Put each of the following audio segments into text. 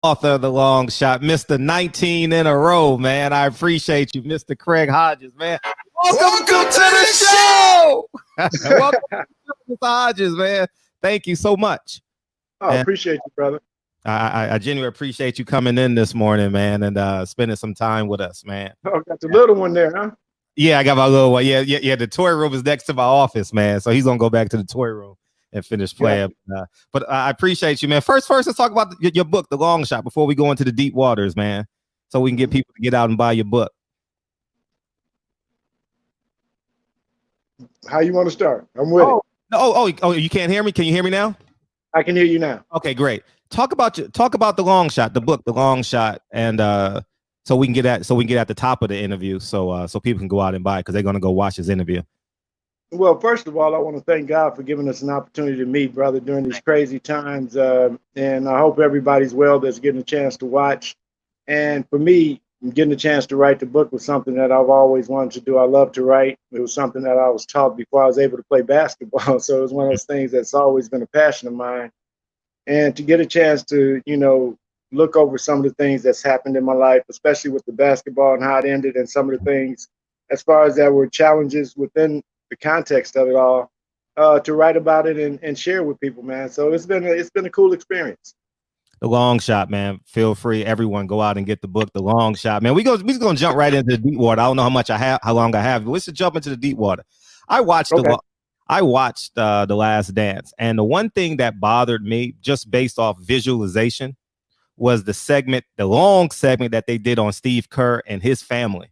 Author of the long shot, Mr. 19 in a row, man. I appreciate you, Mr. Craig Hodges, man. Welcome to the show. Welcome, Mr. Hodges, man. Thank you so much. Oh, And appreciate you, brother. I genuinely appreciate you coming in this morning, man, and spending some time with us, man. Oh, got the little one there, huh? Yeah, I got my little one. Yeah. The toy room is next to my office, man. So he's gonna go back to the toy room and finish playing. Yeah. But I appreciate you, man. First, let's talk about your book, The Long Shot, before we go into the deep waters, man. So we can get people to get out and buy your book. How you want to start? I'm with it. Oh, you can't hear me? Can you hear me now? I can hear you now. Okay, great. Talk about The Long Shot, the book, The Long Shot, and so we can get at the top of the interview, so people can go out and buy it because they're gonna go watch this interview. Well, first of all, I want to thank God for giving us an opportunity to meet, brother, during these crazy times. And I hope everybody's well that's getting a chance to watch. And for me, getting a chance to write the book was something that I've always wanted to do. I love to write. It was something that I was taught before I was able to play basketball. So it was one of those things that's always been a passion of mine. And to get a chance to, look over some of the things that's happened in my life, especially with the basketball and how it ended, and some of the things as far as that were challenges within the context of it all, to write about it and share with people, man. So it's been a cool experience. The Long Shot, man. Feel free, everyone, go out and get the book, The Long Shot, man. We're gonna jump right into the deep water. I don't know how long I have, but let's just jump into the deep water. I watched The Last Dance, and the one thing that bothered me, just based off visualization, was the long segment that they did on Steve Kerr and his family.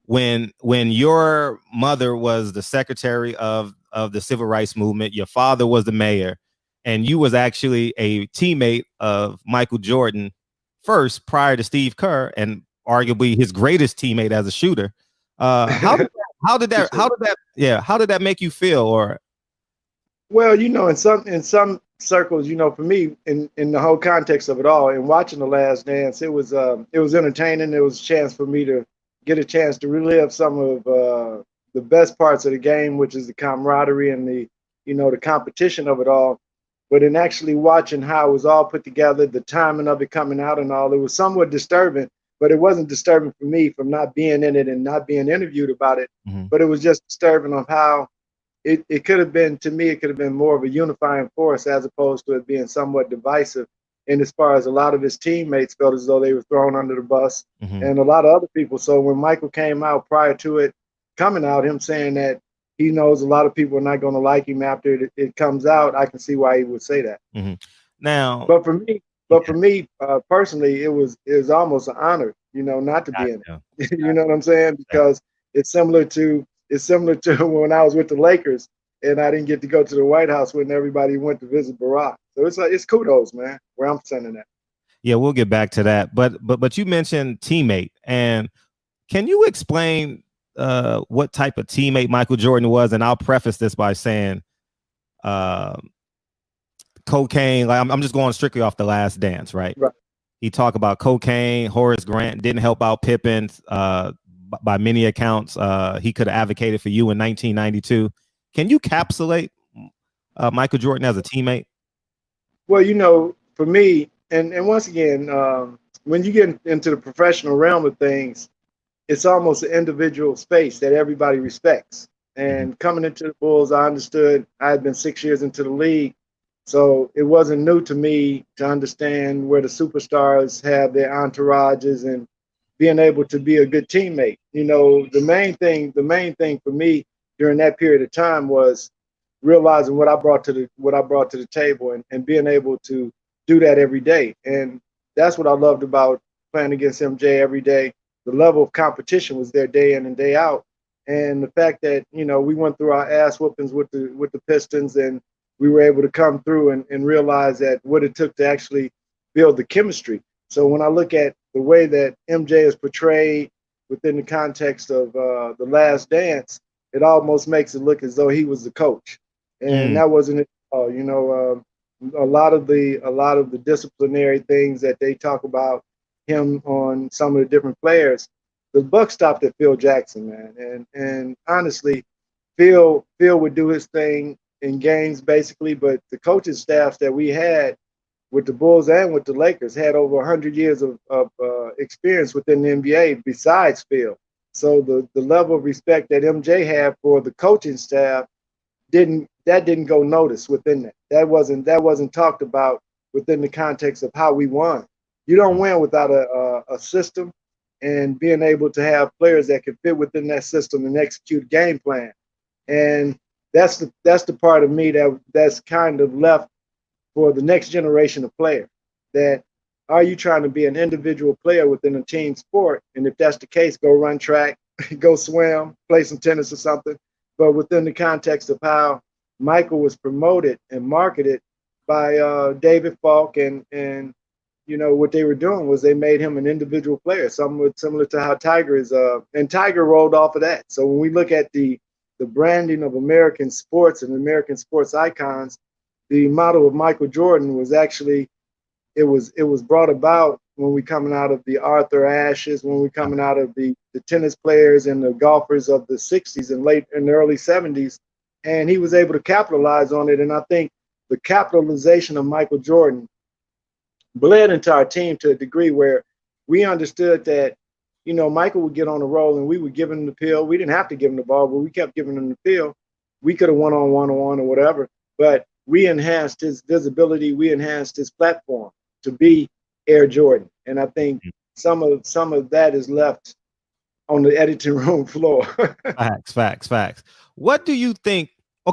When your mother was the secretary of the civil rights movement, your father was the mayor, and you was actually a teammate of Michael Jordan first, prior to Steve Kerr, and arguably his greatest teammate as a shooter. How did that make you feel? Or, well, in some circles, for me, in the whole context of it all, and watching The Last Dance, it was entertaining. It was a chance for me to get a chance to relive some of the best parts of the game, which is the camaraderie and the competition of it all. But in actually watching how it was all put together, the timing of it coming out and all, it was somewhat disturbing. But it wasn't disturbing for me from not being in it and not being interviewed about it. mm-hmm. But it was just disturbing of how it could have been, to me, it could have been more of a unifying force as opposed to it being somewhat divisive. And as far as a lot of his teammates felt as though they were thrown under the bus, Mm-hmm. and a lot of other people. So when Michael came out prior to it coming out, him saying that he knows a lot of people are not going to like him after it comes out, I can see why he would say that. Mm-hmm. Now, but for me personally, it was almost an honor, not to be in it. You know what I'm saying? Because it's similar to when I was with the Lakers and I didn't get to go to the White House when everybody went to visit Barack. So it's kudos, man, where I'm sending that. Yeah, we'll get back to that. But you mentioned teammate, and can you explain what type of teammate Michael Jordan was? And I'll preface this by saying cocaine. Like I'm just going strictly off The Last Dance, right? Right. He talked about cocaine. Horace Grant didn't help out Pippen. By many accounts, he could have advocated for you in 1992. Can you capsulate Michael Jordan as a teammate? Well, for me, and once again, when you get into the professional realm of things, it's almost an individual space that everybody respects. And coming into the Bulls, I understood I had been 6 years into the league. So it wasn't new to me to understand where the superstars have their entourages and being able to be a good teammate. The main thing for me during that period of time was realizing what I brought to the table and being able to do that every day. And that's what I loved about playing against MJ every day. The level of competition was there day in and day out. And the fact that, we went through our ass whoopings with the Pistons, and we were able to come through and realize that what it took to actually build the chemistry. So when I look at the way that MJ is portrayed within the context of The Last Dance, it almost makes it look as though he was the coach. And that wasn't it. A lot of the disciplinary things that they talk about him on some of the different players, the buck stopped at Phil Jackson, man. And honestly, Phil would do his thing in games basically, but the coaching staffs that we had with the Bulls and with the Lakers, had over 100 years of experience within the NBA besides Phil. So the level of respect that MJ had for the coaching staff didn't go noticed within that. That wasn't talked about within the context of how we won. You don't win without a system and being able to have players that can fit within that system and execute game plan. And that's the part of me that's kind of left for the next generation of players. That are you trying to be an individual player within a team sport? And if that's the case, go run track, go swim, play some tennis or something. But within the context of how Michael was promoted and marketed by David Falk and you know what they were doing was they made him an individual player, somewhat similar to how Tiger is. And Tiger rolled off of that. So when we look at the branding of American sports and American sports icons, the model of Michael Jordan was actually it was brought about when we coming out of the Arthur Ashes, when we coming out of the tennis players and the golfers of the 60s and the early 70s, and he was able to capitalize on it. And I think the capitalization of Michael Jordan bled into our team to a degree where we understood that, you know, Michael would get on a roll and we would give him the pill. We didn't have to give him the ball, but we kept giving him the pill. We could have won on one-on-one or whatever, but we enhanced his visibility. We enhanced his platform to be Air Jordan. And I think some of that is left on the editing room floor. Facts. What do you think